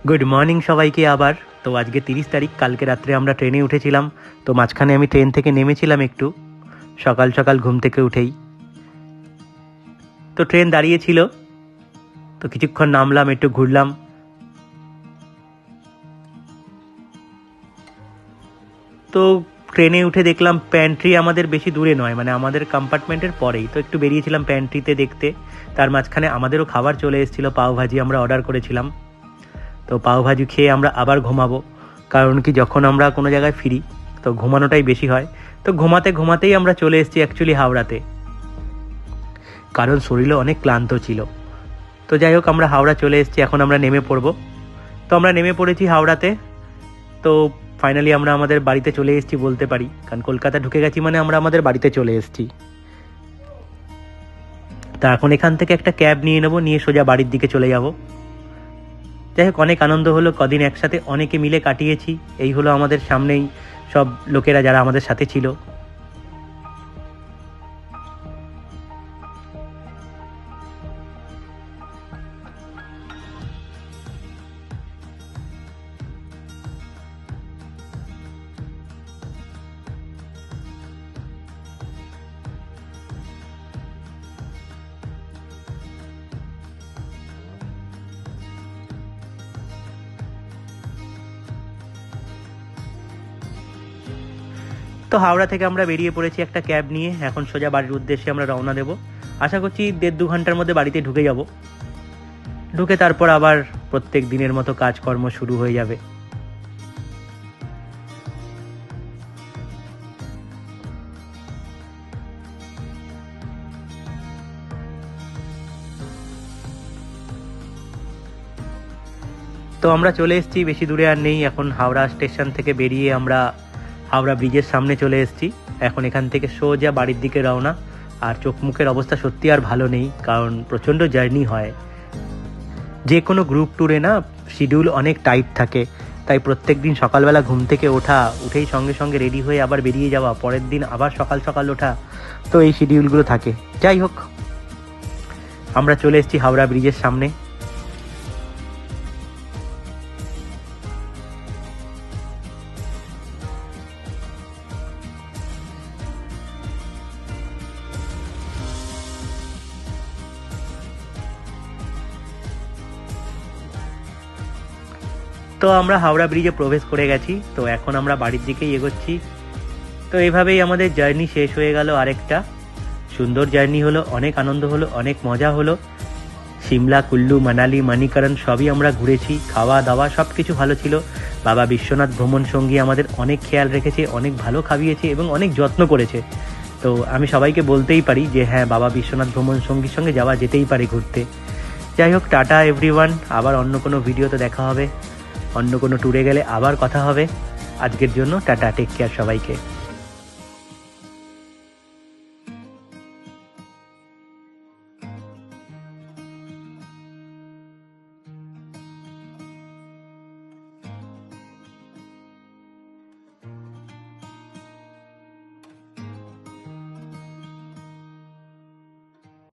Good morning সবাইকে আবার। তো আজকে 30 তারিখ, কালকে রাত্রে আমরা ট্রেনে উঠেছিলাম। তো মাঝখানে আমি ট্রেন থেকে নেমেছিলাম একটু সকাল সকাল ঘুম থেকে উঠেই। তো ট্রেন দাঁড়িয়েছিল, তো কিছুক্ষণ নামলাম, একটু ঘুরলাম। তো ট্রেনে উঠে দেখলাম প্যান্ট্রি আমাদের বেশি দূরে নয়, মানে আমাদের কম্পার্টমেন্টের পরেই। তো একটু বেরিয়েছিলাম প্যান্ট্রিতে দেখতে। তার মাঝখানে আমাদেরও খাবার চলে এসেছিলো, পাওভাজি আমরা অর্ডার করেছিলাম। তো পাওভাজি খেয়ে আমরা আবার ঘুমাবো, কারণ কি যখন আমরা কোনো জায়গায় ফিরি তো ঘুমানোটাই বেশি হয়। তো ঘুমাতে ঘুমাতেই আমরা চলে এসেছি অ্যাকচুয়ালি হাওড়াতে, কারণ শরীরে অনেক ক্লান্ত ছিল। তো যাই হোক, আমরা হাওড়া চলে এসেছি, এখন আমরা নেমে পড়বো। তো আমরা নেমে পড়েছি হাওড়াতে। তো ফাইনালি আমরা আমাদের বাড়িতে চলে এসেছি বলতে পারি, কারণ কলকাতা ঢুকে গেছি মানে আমরা আমাদের বাড়িতে চলে এসেছি। তা এখন এখান থেকে একটা ক্যাব নিয়ে নেবো, নিয়ে সোজা বাড়ির দিকে চলে যাব। যাই হোক, অনেক আনন্দ হলো, কদিন একসাথে অনেকে মিলে কাটিয়েছি। এই হলো আমাদের সামনেই সব লোকেরা যারা আমাদের সাথে ছিল। তো হাওড়া থেকে আমরা বেরিয়ে পড়েছি একটা ক্যাব নিয়ে, এখন সোজা বাড়ির উদ্দেশ্যে আমরা রওনা দেব। আশা করছি 1.5-2 ঘন্টার মধ্যে বাড়িতে ঢুকে যাব। ঢুকে তারপর আবার প্রত্যেক দিনের মতো কাজকর্ম শুরু হয়ে যাবে। তো আমরা চলে এসেছি, বেশি দূরে আর নেই। এখন হাওড়া স্টেশন থেকে বেরিয়ে আমরা হাওড়া ব্রিজের সামনে চলে এসেছি। এখন এখান থেকে সোজা বাড়ির দিকে রওনা। আর চোখ মুখের অবস্থা সত্যি আর ভালো নেই, কারণ প্রচণ্ড জার্নি হয়। যে কোনো গ্রুপ ট্যুরে না শিডিউল অনেক টাইট থাকে, তাই প্রত্যেক দিন সকালবেলা ঘুম থেকে উঠেই সঙ্গে সঙ্গে রেডি হয়ে আবার বেরিয়ে যাওয়া, পরের দিন আবার সকাল সকাল ওঠা, তো এই শিডিউলগুলো থাকে। যাই হোক, আমরা চলে এসেছি হাওড়া ব্রিজের সামনে। তো আমরা হাওড়া ব্রিজে প্রবেশ করে গেছি। তো এখন আমরা বাড়ির দিকেই এগোচ্ছি। তো এভাবেই আমাদের জার্নি শেষ হয়ে গেল। আরেকটা সুন্দর জার্নি হলো, অনেক আনন্দ হলো, অনেক মজা হলো। সিমলা, কুল্লু, মানালি, মণিকরণ সবই আমরা ঘুরেছি, খাওয়া দাওয়া সব কিছু ভালো ছিল। বাবা বিশ্বনাথ ভ্রমণ সঙ্গী আমাদের অনেক খেয়াল রেখেছে, অনেক ভালো খাইয়েছে এবং অনেক যত্ন করেছে। তো আমি সবাইকে বলতেই পারি যে হ্যাঁ, বাবা বিশ্বনাথ ভ্রমণ সঙ্গীর সঙ্গে যাওয়া যেতেই পারে ঘুরতে। যাই হোক, টাটা এভরিওয়ান, আবার অন্য কোনো ভিডিওতে দেখা হবে, অন্য কোনো ট্যুরে গেলে আবার কথা হবে। আজকের জন্য টাটা, টেক কেয়ার সবাইকে।